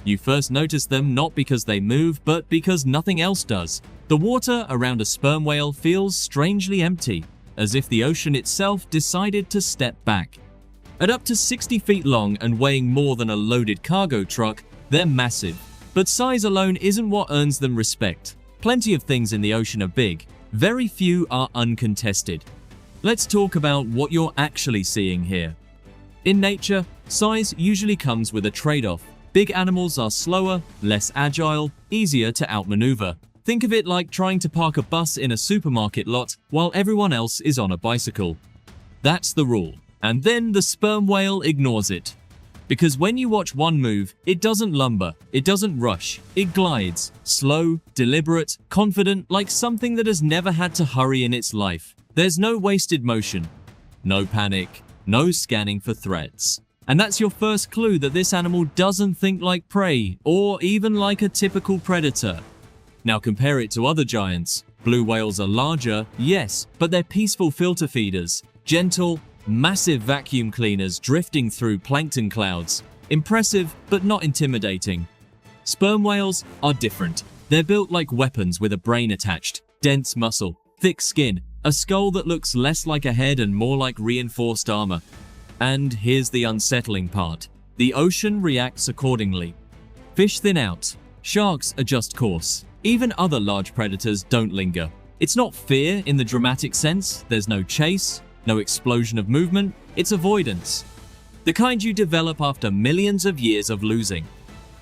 You first notice them not because they move, but because nothing else does. The water around a sperm whale feels strangely empty, as if the ocean itself decided to step back. At up to 60 feet long and weighing more than a loaded cargo truck, they're massive. But size alone isn't what earns them respect. Plenty of things in the ocean are big. Very few are uncontested. Let's talk about what you're actually seeing here. In nature, size usually comes with a trade-off. Big animals are slower, less agile, easier to outmaneuver. Think of it like trying to park a bus in a supermarket lot while everyone else is on a bicycle. That's the rule. And then the sperm whale ignores it. Because when you watch one move, it doesn't lumber, it doesn't rush, it glides, slow, deliberate, confident, like something that has never had to hurry in its life. There's no wasted motion, no panic, no scanning for threats. And that's your first clue that this animal doesn't think like prey, or even like a typical predator. Now compare it to other giants. Blue whales are larger, yes, but they're peaceful filter feeders, gentle, massive vacuum cleaners drifting through plankton clouds. Impressive, but not intimidating. Sperm whales are different. They're built like weapons with a brain attached, dense muscle, thick skin, a skull that looks less like a head and more like reinforced armor. And here's the unsettling part. The ocean reacts accordingly. Fish thin out. Sharks adjust course. Even other large predators don't linger. It's not fear in the dramatic sense. There's no chase, no explosion of movement. It's avoidance. The kind you develop after millions of years of losing.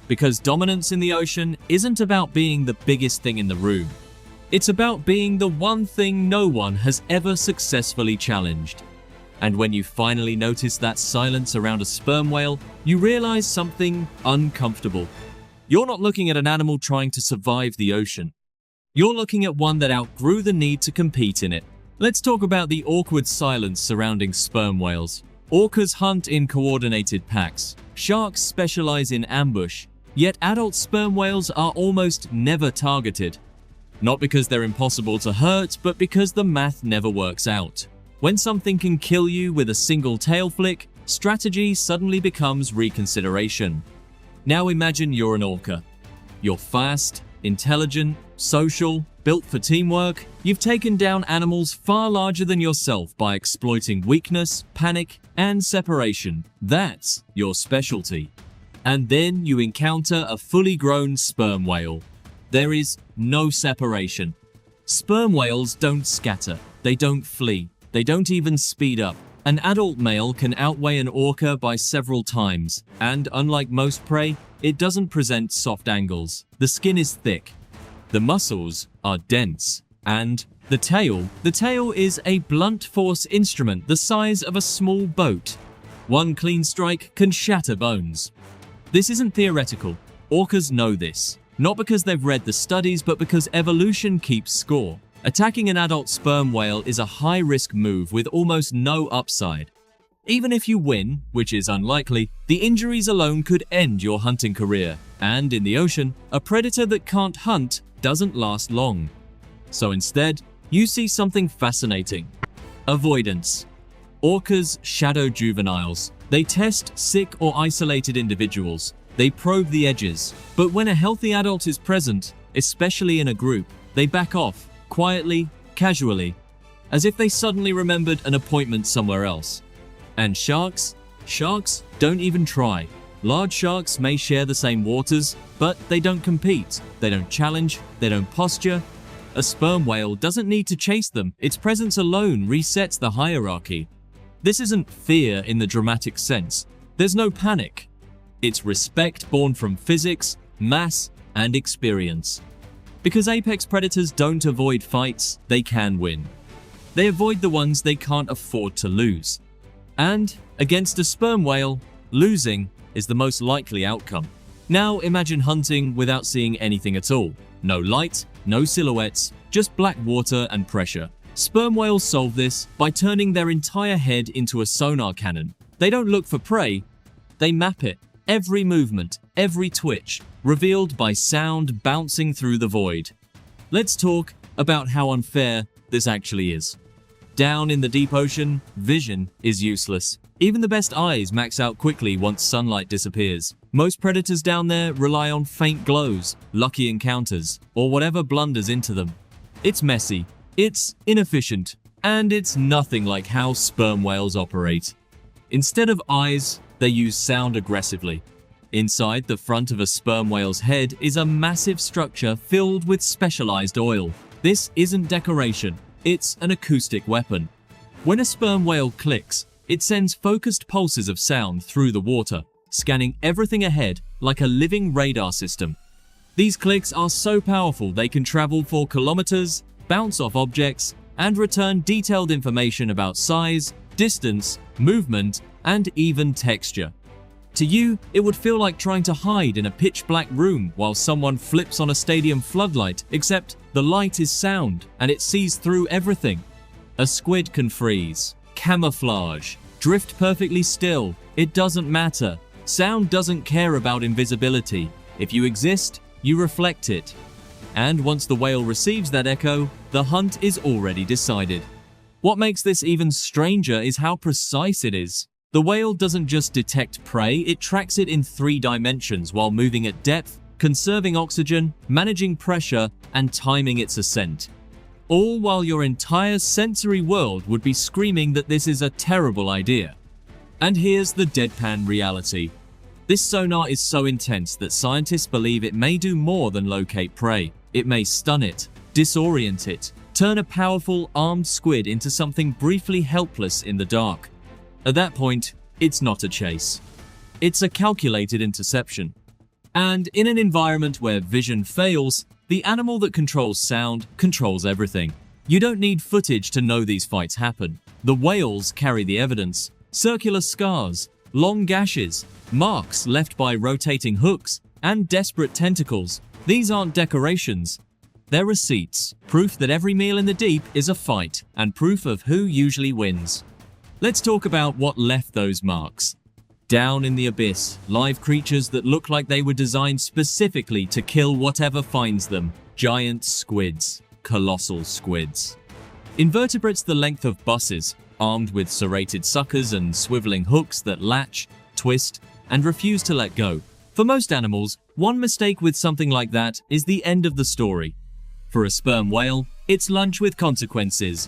Because dominance in the ocean isn't about being the biggest thing in the room. It's about being the one thing no one has ever successfully challenged. And when you finally notice that silence around a sperm whale, you realize something uncomfortable. You're not looking at an animal trying to survive the ocean. You're looking at one that outgrew the need to compete in it. Let's talk about the awkward silence surrounding sperm whales. Orcas hunt in coordinated packs. Sharks specialize in ambush. Yet adult sperm whales are almost never targeted. Not because they're impossible to hurt, but because the math never works out. When something can kill you with a single tail flick, strategy suddenly becomes reconsideration. Now imagine you're an orca. You're fast, intelligent, social, built for teamwork. You've taken down animals far larger than yourself by exploiting weakness, panic, and separation. That's your specialty. And then you encounter a fully grown sperm whale. There is no separation. Sperm whales don't scatter. They don't flee. They don't even speed up. An adult male can outweigh an orca by several times, and unlike most prey, it doesn't present soft angles. The skin is thick. The muscles are dense. And the tail is a blunt force instrument the size of a small boat. One clean strike can shatter bones. This isn't theoretical. Orcas know this. Not because they've read the studies, but because evolution keeps score. Attacking an adult sperm whale is a high-risk move with almost no upside. Even if you win, which is unlikely, the injuries alone could end your hunting career. And in the ocean, a predator that can't hunt doesn't last long. So instead, you see something fascinating. Avoidance. Orcas shadow juveniles. They test sick or isolated individuals. They probe the edges. But when a healthy adult is present, especially in a group, they back off. Quietly, casually, as if they suddenly remembered an appointment somewhere else. And sharks? Sharks don't even try. Large sharks may share the same waters, but they don't compete, they don't challenge, they don't posture. A sperm whale doesn't need to chase them. Its presence alone resets the hierarchy. This isn't fear in the dramatic sense. There's no panic. It's respect born from physics, mass, and experience. Because apex predators don't avoid fights, they can win. They avoid the ones they can't afford to lose. And, against a sperm whale, losing is the most likely outcome. Now imagine hunting without seeing anything at all. No light, no silhouettes, just black water and pressure. Sperm whales solve this by turning their entire head into a sonar cannon. They don't look for prey, they map it. Every movement, every twitch, revealed by sound bouncing through the void. Let's talk about how unfair this actually is. Down in the deep ocean, vision is useless. Even the best eyes max out quickly once sunlight disappears. Most predators down there rely on faint glows, lucky encounters, or whatever blunders into them. It's messy, it's inefficient, and it's nothing like how sperm whales operate. Instead of eyes, they use sound aggressively. Inside the front of a sperm whale's head is a massive structure filled with specialized oil. This isn't decoration, it's an acoustic weapon. When a sperm whale clicks, it sends focused pulses of sound through the water, scanning everything ahead like a living radar system. These clicks are so powerful they can travel for kilometers, bounce off objects, and return detailed information about size, distance, movement, and even texture. To you, it would feel like trying to hide in a pitch-black room while someone flips on a stadium floodlight, except the light is sound and it sees through everything. A squid can freeze, camouflage, drift perfectly still. It doesn't matter. Sound doesn't care about invisibility. If you exist, you reflect it. And once the whale receives that echo, the hunt is already decided. What makes this even stranger is how precise it is. The whale doesn't just detect prey, it tracks it in 3 dimensions while moving at depth, conserving oxygen, managing pressure, and timing its ascent. All while your entire sensory world would be screaming that this is a terrible idea. And here's the deadpan reality. This sonar is so intense that scientists believe it may do more than locate prey. It may stun it, disorient it, turn a powerful armed squid into something briefly helpless in the dark. At that point, it's not a chase. It's a calculated interception. And in an environment where vision fails, the animal that controls sound controls everything. You don't need footage to know these fights happen. The whales carry the evidence. Circular scars, long gashes, marks left by rotating hooks, and desperate tentacles. These aren't decorations. They're receipts, proof that every meal in the deep is a fight, and proof of who usually wins. Let's talk about what left those marks. Down in the abyss, live creatures that look like they were designed specifically to kill whatever finds them. Giant squids, colossal squids. Invertebrates the length of buses, armed with serrated suckers and swiveling hooks that latch, twist, and refuse to let go. For most animals, one mistake with something like that is the end of the story. For a sperm whale, it's lunch with consequences.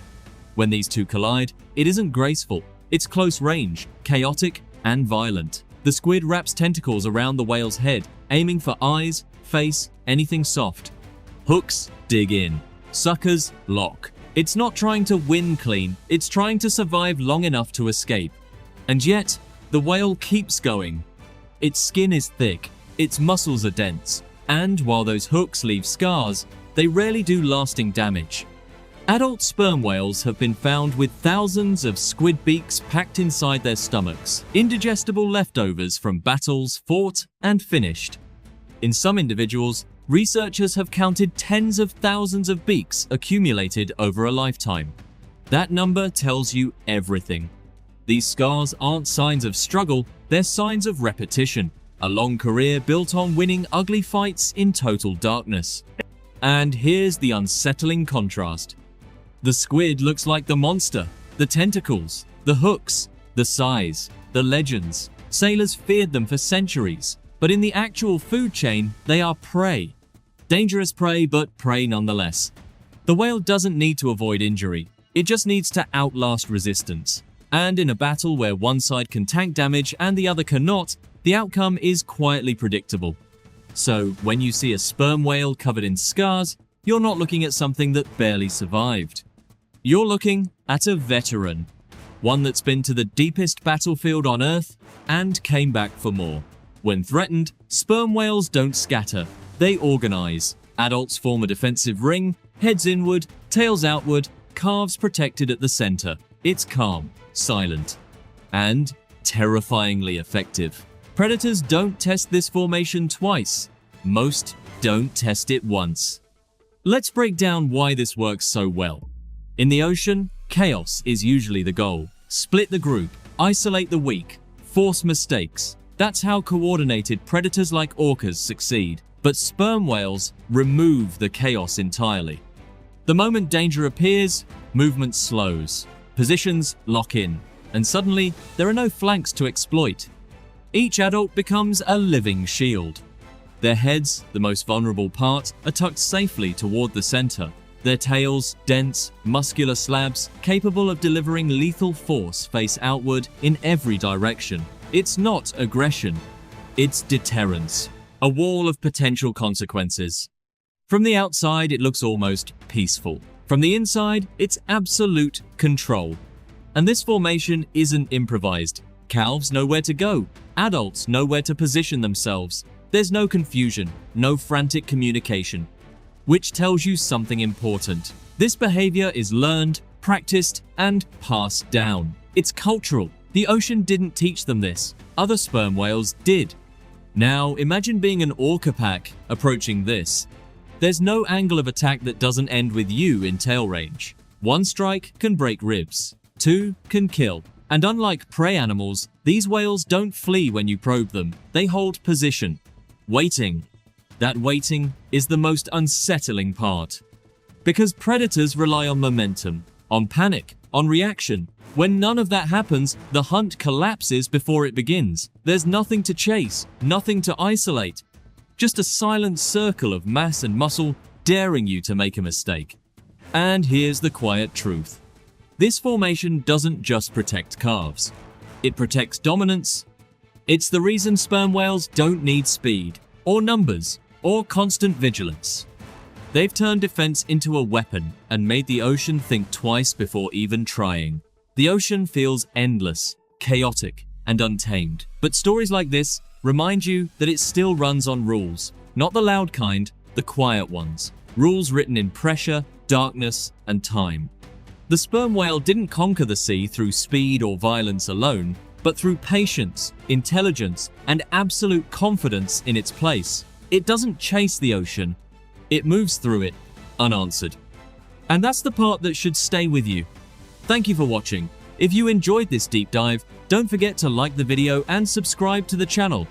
When these two collide, it isn't graceful. It's close range, chaotic, and violent. The squid wraps tentacles around the whale's head, aiming for eyes, face, anything soft. Hooks dig in. Suckers lock. It's not trying to win clean, it's trying to survive long enough to escape. And yet, the whale keeps going. Its skin is thick, its muscles are dense, and while those hooks leave scars, they rarely do lasting damage. Adult sperm whales have been found with thousands of squid beaks packed inside their stomachs, indigestible leftovers from battles fought and finished. In some individuals, researchers have counted tens of thousands of beaks accumulated over a lifetime. That number tells you everything. These scars aren't signs of struggle, they're signs of repetition, a long career built on winning ugly fights in total darkness. And here's the unsettling contrast. The squid looks like the monster, the tentacles, the hooks, the size, the legends. Sailors feared them for centuries, but in the actual food chain, they are prey. Dangerous prey, but prey nonetheless. The whale doesn't need to avoid injury, it just needs to outlast resistance. And in a battle where one side can tank damage and the other cannot, the outcome is quietly predictable. So when you see a sperm whale covered in scars, you're not looking at something that barely survived. You're looking at a veteran, one that's been to the deepest battlefield on Earth and came back for more. When threatened, sperm whales don't scatter, they organize. Adults form a defensive ring, heads inward, tails outward, calves protected at the center. It's calm, silent, and terrifyingly effective. Predators don't test this formation twice. Most don't test it once. Let's break down why this works so well. In the ocean, chaos is usually the goal. Split the group, isolate the weak, force mistakes. That's how coordinated predators like orcas succeed. But sperm whales remove the chaos entirely. The moment danger appears, movement slows. Positions lock in, and suddenly there are no flanks to exploit. Each adult becomes a living shield. Their heads, the most vulnerable part, are tucked safely toward the center. Their tails, dense, muscular slabs, capable of delivering lethal force, face outward in every direction. It's not aggression, it's deterrence, a wall of potential consequences. From the outside, it looks almost peaceful. From the inside, it's absolute control. And this formation isn't improvised. Calves know where to go. Adults know where to position themselves. There's no confusion, no frantic communication. Which tells you something important. This behavior is learned, practiced, and passed down. It's cultural. The ocean didn't teach them this. Other sperm whales did. Now, imagine being an orca pack approaching this. There's no angle of attack that doesn't end with you in tail range. One strike can break ribs. Two can kill. And unlike prey animals, these whales don't flee when you probe them. They hold position, waiting. That waiting is the most unsettling part. Because predators rely on momentum, on panic, on reaction. When none of that happens, the hunt collapses before it begins. There's nothing to chase, nothing to isolate. Just a silent circle of mass and muscle daring you to make a mistake. And here's the quiet truth. This formation doesn't just protect calves. It protects dominance. It's the reason sperm whales don't need speed, or numbers, or constant vigilance. They've turned defense into a weapon and made the ocean think twice before even trying. The ocean feels endless, chaotic, and untamed. But stories like this remind you that it still runs on rules. Not the loud kind, the quiet ones. Rules written in pressure, darkness, and time. The sperm whale didn't conquer the sea through speed or violence alone, but through patience, intelligence, and absolute confidence in its place. It doesn't chase the ocean, it moves through it, unanswered. And that's the part that should stay with you. Thank you for watching. If you enjoyed this deep dive, don't forget to like the video and subscribe to the channel.